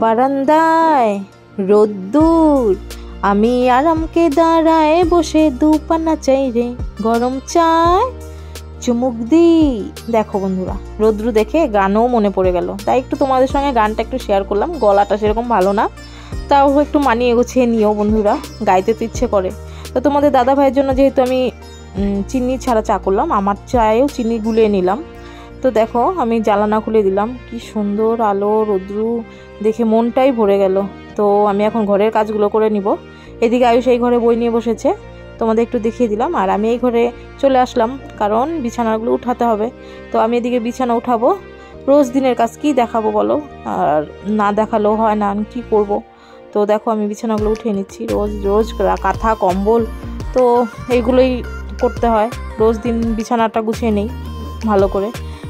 বারান্দায় রোদ্দুর, আমি আরামকে দাঁড়ায় বসে দুপানা চাই রে, গরম চায় চুমুক দি। দেখো বন্ধুরা, রোদ্রু দেখে গানও মনে পড়ে গেল, তাই একটু তোমাদের সঙ্গে গানটা একটু শেয়ার করলাম। গলাটা সেরকম ভালো না, তাও একটু মানিয়ে গুছিয়ে নিও বন্ধুরা, গাইতে তো ইচ্ছে করে। তো তোমাদের দাদা ভাইয়ের জন্য যেহেতু আমি চিনি ছাড়া চা করলাম, আমার চায়েও চিনি গুলিয়ে নিলাম। তো দেখো আমি জ্বালানা খুলে দিলাম, কি সুন্দর আলো, রোদ্রু দেখে মনটাই ভরে গেল। তো আমি এখন ঘরের কাজগুলো করে নিব। এদিকে আয়ুষ এই ঘরে বই নিয়ে বসেছে, তোমাদের একটু দেখিয়ে দিলাম। আর আমি এই ঘরে চলে আসলাম, কারণ বিছানাগুলো উঠাতে হবে। তো আমি এদিকে বিছানা উঠাবো, রোজ দিনের কাজ কি দেখাবো বলো, আর না দেখালেও হয় না, আমি কী করবো। তো দেখো আমি বিছানাগুলো উঠিয়ে নিচ্ছি, রোজ রোজ কাঁথা কম্বল তো এইগুলোই করতে হয়। রোজ দিন বিছানাটা গুছিয়ে নেই ভালো করে।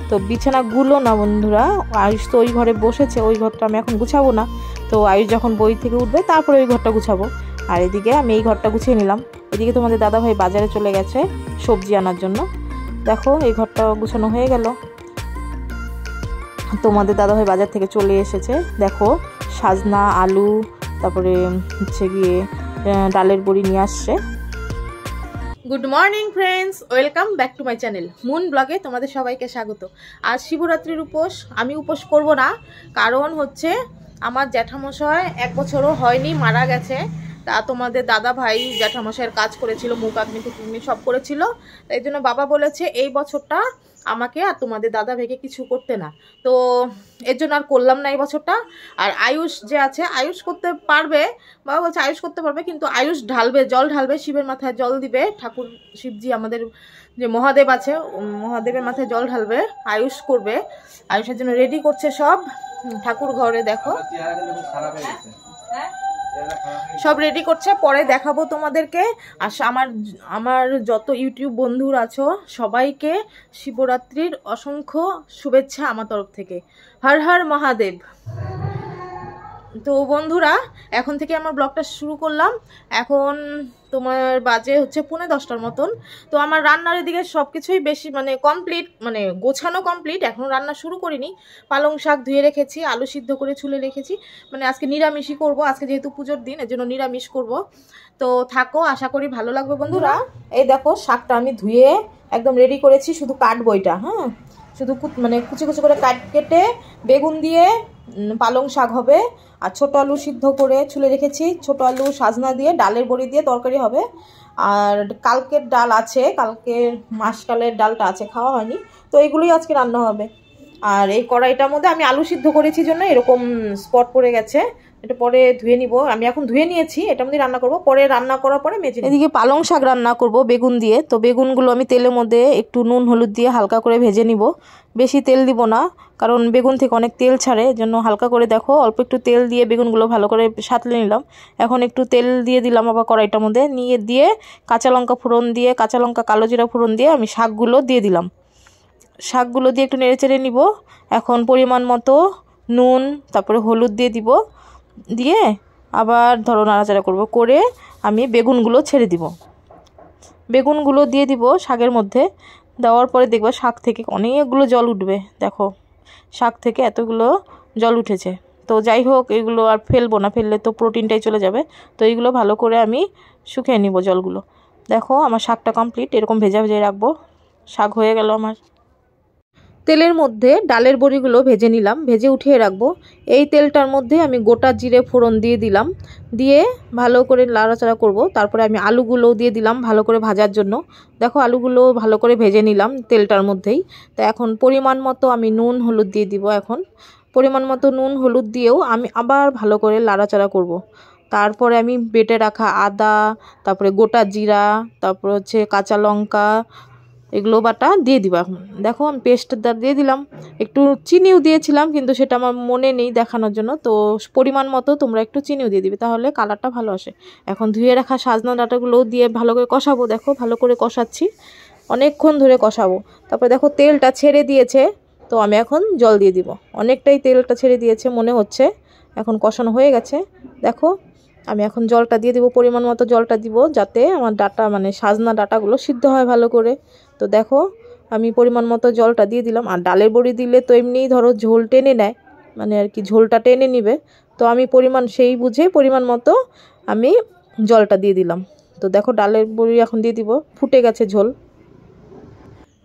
তো বিছানাগুলো না বন্ধুরা, আয়ুষ তো ওই ঘরে বসেছে, ওই ঘরটা আমি এখন গুছাবো না। তো আয়ুষ যখন বই থেকে উঠবে তারপরে ওই ঘরটা গুছাবো। আর এদিকে আমি এই ঘরটা গুছিয়ে নিলাম। এদিকে তোমাদের দাদাভাই বাজারে চলে গেছে সবজি আনার জন্য। দেখো এই ঘরটা গুছানো হয়ে গেল। তোমাদের দাদাভাই বাজার থেকে চলে এসেছে। দেখো সাজনা, আলু, তারপরে হচ্ছে গিয়ে ডালের বড়ি নিয়ে আসছে। Good morning friends, welcome back to my channel moon ব্লগে তোমাদের সবাইকে স্বাগত। আজ শিবরাত্রির উপোস। আমি উপোস করব না, কারণ হচ্ছে আমার জ্যাঠামশাই 1 বছরও হয়নি, মারা গেছে। তা তোমাদের দাদা ভাই জ্যাঠামশাইয়ের কাজ করেছিল, মুখ আদমি টুকমি সব করেছিল। তাই জন্য বাবা বলেছে এই বছরটা আমাকে আর তোমাদের দাদা ভাইকে কিছু করতে না। তো এর জন্য আর করলাম না এই বছরটা। আর আয়ুষ যে আছে, আয়ুষ করতে পারবে, বাবা বলছে আয়ুষ করতে পারবে, কিন্তু আয়ুষ ঢালবে, জল ঢালবে, শিবের মাথায় জল দিবে। ঠাকুর শিবজি আমাদের যে মহাদেব আছে, মহাদেবের মাথায় জল ঢালবে, আয়ুষ করবে। আয়ুষের জন্য রেডি করছে সব ঠাকুর ঘরে। দেখো সব রেডি করছে, পরে দেখাবো তোমাদেরকে। আর আমার যত ইউটিউব বন্ধুরা আছো সবাইকে শিবরাত্রির অসংখ্য শুভেচ্ছা আমার তরফ থেকে। হর হর মহাদেব। তো বন্ধুরা, এখন থেকে আমার ব্লগটা শুরু করলাম। এখন তোমার বাজে হচ্ছে 9:45 মতন। তো আমার রান্নার দিকে সব কিছুই বেশি কমপ্লিট, গোছানো কমপ্লিট। এখন রান্না শুরু করিনি। পালং শাক ধুয়ে রেখেছি, আলু সিদ্ধ করে ছুলে রেখেছি। আজকে নিরামিষই করব, আজকে যেহেতু পুজোর দিন, এর জন্য নিরামিষ করব। তো থাকো, আশা করি ভালো লাগবে বন্ধুরা। এই দেখো শাকটা আমি ধুয়ে একদম রেডি করেছি, শুধু কাটবো এটা। হ্যাঁ, শুধু কুচি কুচি করে কেটে বেগুন দিয়ে পালং শাক হবে। আর ছোটো আলু সিদ্ধ করে ছুলে রেখেছি, ছোটো আলু সাজনা দিয়ে ডালের বড়ি দিয়ে তরকারি হবে। আর কালকের ডাল আছে, কালকের মাসকালের ডালটা আছে, খাওয়া হয়নি। তো এগুলোই আজকে রান্না হবে। আর এই কড়াইটার মধ্যে আমি আলু সিদ্ধ করেছি জন্য এরকম স্পট পড়ে গেছে, এটা পরে ধুয়ে নিব। আমি এখন ধুয়ে নিয়েছি, এটার মধ্যে রান্না করব, পরে রান্না করার পরে মেজে। এদিকে পালং শাক রান্না করব বেগুন দিয়ে। তো বেগুনগুলো আমি তেলের মধ্যে একটু নুন হলুদ দিয়ে হালকা করে ভেজে নিব। বেশি তেল দিব না, কারণ বেগুন থেকে অনেক তেল ছাড়ে, এর জন্য হালকা করে দেখো অল্প একটু তেল দিয়ে বেগুনগুলো ভালো করে সাঁতলে নিলাম। এখন একটু তেল দিয়ে দিলাম আবার কড়াইটার মধ্যে, নিয়ে দিয়ে কাঁচা লঙ্কা ফোড়ন দিয়ে, কাঁচা লঙ্কা কালো জিরা ফোড়ন দিয়ে আমি শাকগুলো দিয়ে দিলাম। শাকগুলো দিয়ে একটু নেড়ে চেড়ে নিব। এখন পরিমাণ মতো নুন, তারপরে হলুদ দিয়ে দিব, দিয়ে আবার ধরো নাড়াচাড়া করব, করে আমি বেগুনগুলো ছেড়ে দিব। বেগুনগুলো দিয়ে দিব শাকের মধ্যে। দেওয়ার পরে দেখবা শাক থেকে অনেকগুলো জল উঠবে। দেখো শাক থেকে এতগুলো জল উঠেছে। তো যাই হোক, এগুলো আর ফেলবো না, ফেললে তো প্রোটিনটাই চলে যাবে। তো এইগুলো ভালো করে আমি শুকিয়ে নিব জলগুলো। দেখো আমার শাকটা কমপ্লিট, এরকম ভেজা ভেজে রাখবো। শাক হয়ে গেল আমার। তেলের মধ্যে ডালের বড়িগুলো ভেজে নিলাম, ভেজে উঠিয়ে রাখবো। এই তেলটার মধ্যে আমি গোটা জিরে ফোড়ন দিয়ে দিলাম, দিয়ে ভালো করে নাড়াচাড়া করব। তারপরে আমি আলুগুলো দিয়ে দিলাম ভালো করে ভাজার জন্য। দেখো আলুগুলো ভালো করে ভেজে নিলাম তেলটার মধ্যেই। তো এখন পরিমাণ মতো আমি নুন হলুদ দিয়ে দিব। এখন পরিমাণ মতো নুন হলুদ দিয়েও আমি আবার ভালো করে নাড়াচাড়া করব। তারপরে আমি বেটে রাখা আদা, তারপরে গোটা জিরা, তারপর হচ্ছে কাঁচা লঙ্কা, এগুলো বাটা দিয়ে দিবা। এখন দেখো আমি পেস্টটা দিয়ে দিলাম। একটু চিনিও দিয়েছিলাম, কিন্তু সেটা আমার মনে নেই দেখানোর জন্য। তো পরিমাণ মতো তোমরা একটু চিনিও দিয়ে দিবে, তাহলে কালারটা ভালো আসে। এখন ধুয়ে রাখা সাজনা ডাঁটাগুলো দিয়ে ভালো করে কষাবো। দেখো ভালো করে কষাচ্ছি, অনেকক্ষণ ধরে কষাবো। তারপরে দেখো তেলটা ছেড়ে দিয়েছে, তো আমি এখন জল দিয়ে দিব। অনেকটাই তেলটা ছেড়ে দিয়েছে মনে হচ্ছে, এখন কষানো হয়ে গেছে। দেখো আমি এখন জলটা দিয়ে দিব, পরিমাণ মতো জলটা দিব, যাতে আমার ডাঁটা সাজনা ডাঁটাগুলো সিদ্ধ হয় ভালো করে। তো দেখো আমি পরিমাণ মতো জলটা দিয়ে দিলাম। আর ডালের বড়ি দিলে তো এমনিই ধরো ঝোল টেনে নেয়, মানে আর কি ঝোলটা টেনে নিবে। তো আমি পরিমাণ সেই বুঝে পরিমাণ মতো আমি জলটা দিয়ে দিলাম। তো দেখো ডালের বড়ি এখন দিয়ে দিব, ফুটে গেছে ঝোল।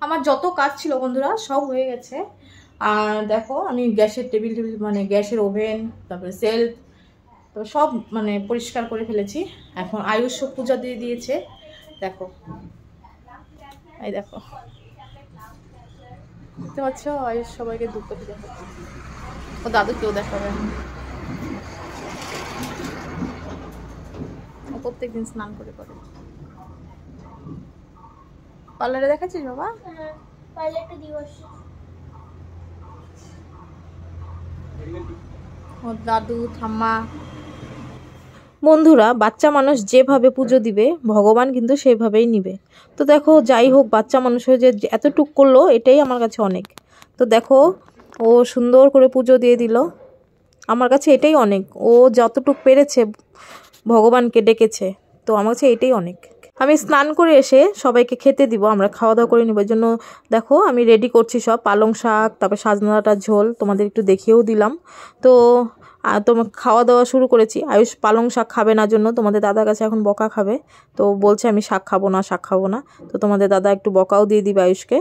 আমার যত কাজ ছিল বন্ধুরা সব হয়ে গেছে। আর দেখো আমি গ্যাসের টেবিল মানে গ্যাসের ওভেন, তারপরে সেলফ, তো সব মানে পরিষ্কার করে ফেলেছি। এখন আয়ুষ পূজা দিয়ে দিয়েছে, দেখো এই দেখো দেখতে পাচ্ছ, আয়ুষ সবাইকে দুধ পূজা করছে। ও দাদুকেও দেখাবে, ও প্রত্যেকদিন স্নান করে করে। পার্লারে দেখাচ্ছিস বাবা? ও দাদু ঠাম্মা। বন্ধুরা বাচ্চা মানুষ যেভাবে পুজো দিবে ভগবান কিন্তু সেভাবেই নিবে। তো দেখো যাই হোক, বাচ্চা মানুষ হয়ে যে এতটুক করলো এটাই আমার কাছে অনেক। তো দেখো ও সুন্দর করে পুজো দিয়ে দিল, আমার কাছে এটাই অনেক। ও যতটুক পেরেছে ভগবানকে ডেকেছে, তো আমার কাছে এটাই অনেক। আমি স্নান করে এসে সবাইকে খেতে দিব, আমরা খাওয়া দাওয়া করে নেবার জন্য দেখো আমি রেডি করছি সব। পালং শাক, তারপর সাজনা ডাঁটার ঝোল তোমাদের একটু দেখিয়েও দিলাম। তো তোমার খাওয়া দাওয়া শুরু করেছি। আয়ুষ পালং শাক খাবে না জন্য তোমাদের দাদার কাছে এখন বকা খাবে, তো বলছে আমি শাক খাবো না, শাক খাবো না। তো তোমাদের দাদা একটু বকাও দিয়ে দিবে আয়ুষকে।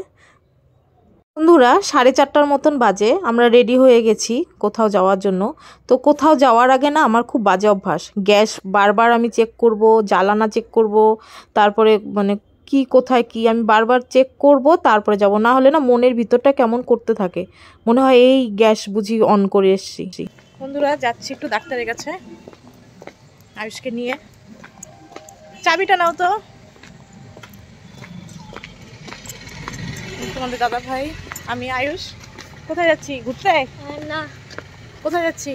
বন্ধুরা 4:30টার মতন বাজে, আমরা রেডি হয়ে গেছি কোথাও যাওয়ার জন্য। তো কোথাও যাওয়ার আগে না আমার খুব বাজে অভ্যাস, গ্যাস বারবার আমি চেক করব, জ্বালানা চেক করব, তারপরে মানে কি কোথায় কি আমি বারবার চেক করব, তারপরে যাব। না হলে না মনের ভিতরটা কেমন করতে থাকে, মনে হয় এই গ্যাস বুঝি অন করে এসছি। বন্ধুরা যাচ্ছি একটু ডাক্তারের কাছে আয়ুষকে নিয়ে। চাবিটা নাও তো। তোমাদের দাদা ভাই, আমি আয়ুষ। কোথায় যাচ্ছি? ঘুরতে না। কোথায় যাচ্ছি?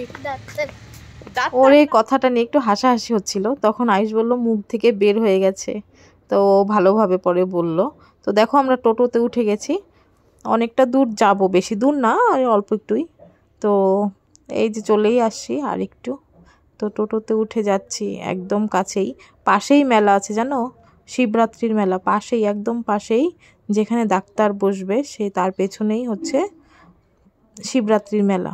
ওর এই কথাটা নিয়ে একটু হাসাহাসি হচ্ছিল, তখন আয়ুষ বলল মুখ থেকে বের হয়ে গেছে, তো ভালোভাবে পরে বলল। তো দেখো আমরা টোটোতে উঠে গেছি, অনেকটা দূর যাব, বেশি দূর না আর অল্প একটুই। তো এই যে চলেই আসছি আর একটু। তো টোটোতে উঠে যাচ্ছি, একদম কাছেই, পাশেই মেলা আছে জানো, শিবরাত্রির মেলা পাশেই, একদম পাশেই, যেখানে ডাক্তার বসবে সে তার পেছনেই হচ্ছে শিবরাত্রির মেলা।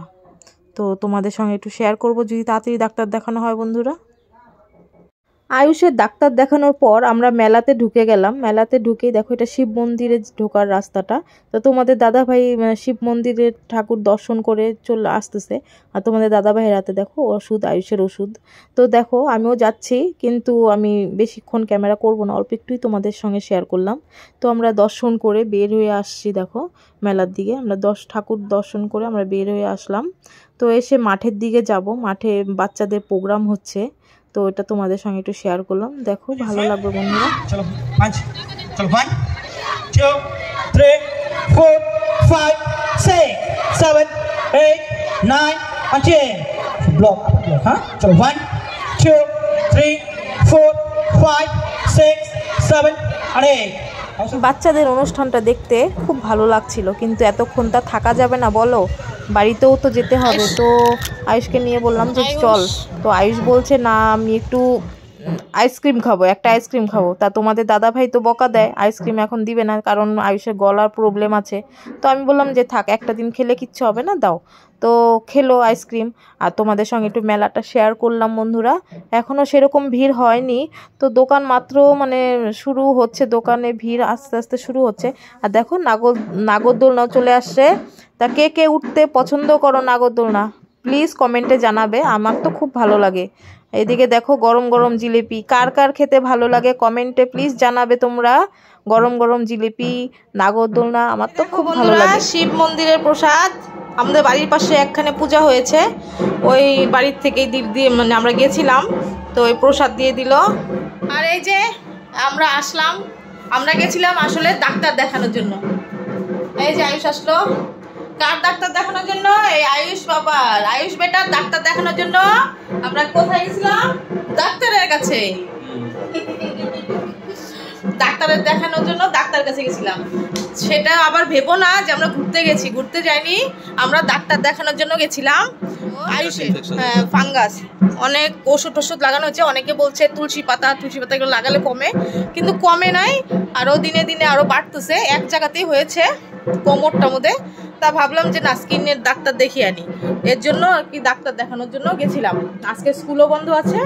তো তোমাদের সঙ্গে একটু শেয়ার করব যদি তাড়াতাড়ি ডাক্তার দেখানো হয় বন্ধুরা। আয়ুষের ডাক্তার দেখানোর পর আমরা মেলাতে ঢুকে গেলাম। মেলাতে ঢুকেই দেখো এটা শিব মন্দিরে ঢোকার রাস্তাটা। তো তোমাদের দাদা ভাই শিব মন্দিরের ঠাকুর দর্শন করে চলে আসতেছে, আর তোমাদের দাদা ভাইয়ের হাতে দেখো ওষুধ, আয়ুষের ওষুধ। তো দেখো আমিও যাচ্ছি, কিন্তু আমি বেশিক্ষণ ক্যামেরা করব না, অল্প একটুই তোমাদের সঙ্গে শেয়ার করলাম। তো আমরা দর্শন করে বের হয়ে আসছি, দেখো মেলার দিকে আমরা ঠাকুর দর্শন করে আমরা বের হয়ে আসলাম। তো এসে মাঠের দিকে যাব, মাঠে বাচ্চাদের প্রোগ্রাম হচ্ছে, তো এটা তোমাদের সঙ্গে একটু শেয়ার করলাম। দেখো ভালো লাগবে বন্ধুরা। চলো 5 চলো 1 2 3 4 5 6 7 8 9 and 10 ব্লক হ্যাঁ চলো 1 2 3 4 5 6 7 and 8। বাচ্চাদের অনুষ্ঠানটা দেখতে খুব ভালো লাগছিল, কিন্তু এতক্ষণ তা থাকা যাবে না বলো, বাড়িতেও তো যেতে হবে। তো আয়ুষকে নিয়ে বললাম যে চল, তো আয়ুষ বলছে না আমি একটু আইসক্রিম খাবো, একটা আইসক্রিম খাবো। তা তোমাদের দাদা ভাই তো বকা দেয়, আইসক্রিম এখন দিবে না কারণ আয়ুষের গলার প্রবলেম আছে। তো আমি বললাম যে থাক, একটা দিন খেলে কিচ্ছু হবে না, দাও। তো খেলো আইসক্রিম, আর তোমাদের সঙ্গে একটু মেলাটা শেয়ার করলাম বন্ধুরা। এখনও সেরকম ভিড় হয়নি, তো দোকান মাত্র মানে শুরু হচ্ছে, দোকানে ভিড় আস্তে আস্তে শুরু হচ্ছে। আর দেখো নাগরদোলনাও চলে আসছে। তা কে কে উঠতে পছন্দ করো নাগরদোলনা প্লিজ কমেন্টে জানাবে, আমার তো খুব ভালো লাগে। এদিকে দেখো গরম গরম জিলিপি, কার কার খেতে ভালো লাগে কমেন্টে প্লিজ জানাবে তোমরা। গরম গরম জিলিপি, নাগরদোলনা আমার তো খুব ভালো লাগে। শিব মন্দিরের প্রসাদ, আমাদের বাড়ির পাশে একখানে পূজা হয়েছে, ওই বাড়ির থেকেই দিয়ে মানে আমরা গেছিলাম, তো ওই প্রসাদ দিয়ে দিল। আর এই যে আমরা আসলাম, আমরা গেছিলাম আসলে ডাক্তার দেখানোর জন্য। এই যে আয়ুষ আসলো, কার ডাক্তার দেখানোর জন্য? এই আয়ুষ বাবার, আয়ুষ বেটার ডাক্তার দেখানোর জন্য আমরা কোথায় গেছিলাম? ডাক্তারের কাছে। ডাক্তারের দেখানোর জন্য ডাক্তার কাছে গেছিলাম। সেটা আবার ভেবো না যে আমরা ঘুরতে গেছি, ঘুরতে যাইনি, আমরা ডাক্তার দেখানোর জন্য গেছিলাম। আয়ুষের ফাঙ্গাস, অনেক ওষুধ টষুধ লাগানো হচ্ছে, অনেকে বলছে তুলসী পাতা এগুলো লাগালে কমে, কিন্তু কমে নাই, আরও দিনে দিনে আরও বাড়তেছে। এক জায়গাতেই হয়েছে, কোমরটার মধ্যে। তা ভাবলাম যে না স্কিনের ডাক্তার দেখিয়ে আনি, এর জন্য আর কি ডাক্তার দেখানোর জন্য গেছিলাম। আজকে স্কুলও বন্ধ আছে,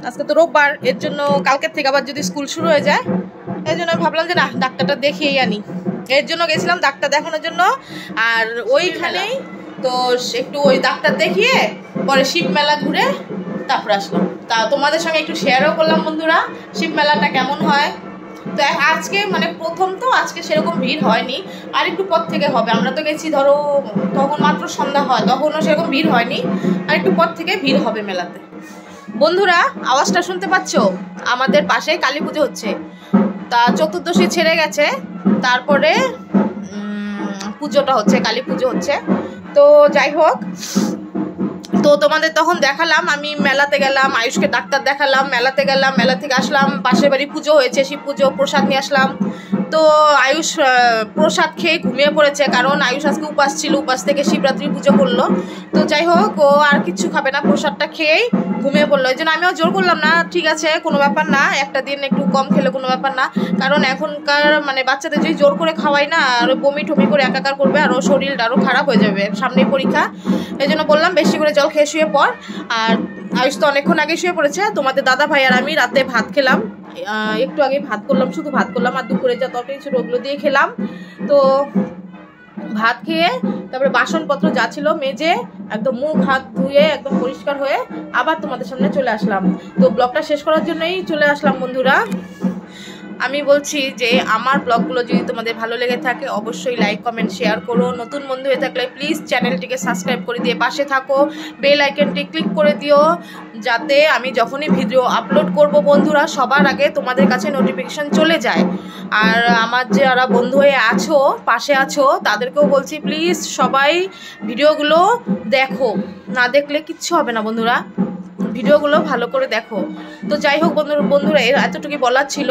আজকে তো রোববার, এর জন্য কালকের থেকে আবার যদি স্কুল শুরু হয়ে যায়, এর জন্য ভাবলাম যে না ডাক্তারটা দেখিয়েই আনি, এর জন্য গেছিলাম ডাক্তার দেখানোর জন্য। আর ওইখানেই তো একটু ওই ডাক্তার দেখিয়ে পরে শিব মেলা ঘুরে তারপর আসলাম। তা তোমাদের সঙ্গে একটু শেয়ারও করলাম বন্ধুরা শিব মেলাটা কেমন হয়। তো আজকে মানে প্রথম তো আজকে সেরকম ভিড় হয়নি, আর একটু পর থেকে হবে। আমরা তো গেছি ধরো তখন মাত্র সন্ধ্যা হয়, তখনও সেরকম ভিড় হয়নি, আর একটু পর থেকে ভিড় হবে মেলাতে। বন্ধুরা আওয়াজটা শুনতে পাচ্ছ? আমাদের পাশে কালী পুজো হচ্ছে। তা চতুর্দশী ছেড়ে গেছে, তারপরে পুজোটা হচ্ছে, কালী পুজো হচ্ছে। তো যাই হোক, তো তোমাদের তখন দেখালাম আমি মেলাতে গেলাম, আয়ুষকে ডাক্তার দেখালাম, মেলাতে গেলাম, মেলা থেকে আসলাম, পাশের বাড়ি পুজো হয়েছে, শিব পুজো, প্রসাদ নিয়ে আসলাম। তো আয়ুষ প্রসাদ খেয়ে ঘুমিয়ে পড়েছে, কারণ আয়ুষ আজকে উপাস ছিল, উপাস থেকে শিবরাত্রি পুজো করলো। তো যাই হোক, ও আর কিচ্ছু খাবে না, প্রসাদটা খেয়েই ঘুমিয়ে পড়লো। এই জন্য আমিও জোর করলাম না, ঠিক আছে কোনো ব্যাপার না, একটা দিন একটু কম খেলে কোনো ব্যাপার না, কারণ এখনকার মানে বাচ্চাদের যদি জোর করে খাওয়াই না, আর বমি টমি করে একাকার করবে, আর ও শরীরটা আরও খারাপ হয়ে যাবে, সামনেই পরীক্ষা। এই জন্য বললাম বেশি করে জল খেয়ে শুয়ে পড়। আর আয়ুষ তো অনেকক্ষণ আগে শুয়ে পড়েছে। তোমাদের দাদা ভাই আর আমি রাতে ভাত খেলাম, একটু আগে ভাত করলাম, শুধু ভাত করলাম, আর দুপুরে যা তরকারি ছিল ওগুলো দিয়ে খেলাম। তো ভাত খেয়ে তারপরে বাসনপত্র যা ছিল মেজে একদম মুখ হাত ধুয়ে একদম পরিষ্কার হয়ে আবার তোমাদের সামনে চলে আসলাম। তো ব্লগটা শেষ করার জন্যই চলে আসলাম বন্ধুরা। আমি বলছি যে আমার ব্লগগুলো যদি তোমাদের ভালো লেগে থাকে অবশ্যই লাইক কমেন্ট শেয়ার করো। নতুন বন্ধু হয়ে থাকলে প্লিজ চ্যানেলটিকে সাবস্ক্রাইব করে দিয়ে পাশে থাকো, বেল আইকনটি ক্লিক করে দিও, যাতে আমি যখনই ভিডিও আপলোড করব বন্ধুরা সবার আগে তোমাদের কাছে নোটিফিকেশন চলে যায়। আর আমার যারা বন্ধু হয়ে আছো, পাশে আছো, তাদেরকেও বলছি প্লিজ সবাই ভিডিওগুলো দেখো, না দেখলে কিচ্ছু হবে না বন্ধুরা, ভিডিওগুলো ভালো করে দেখো। তো যাই হোক বন্ধুরা এর এতটুকু বলার ছিল।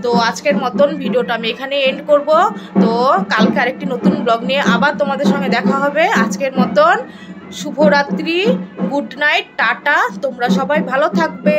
তো আজকের মতন ভিডিওটা আমি এখানে এন্ড করব। তো কালকে আরেকটি নতুন ব্লগ নিয়ে আবার তোমাদের সঙ্গে দেখা হবে। আজকের মতন শুভরাত্রি, গুড নাইট, টাটা, তোমরা সবাই ভালো থাকবে।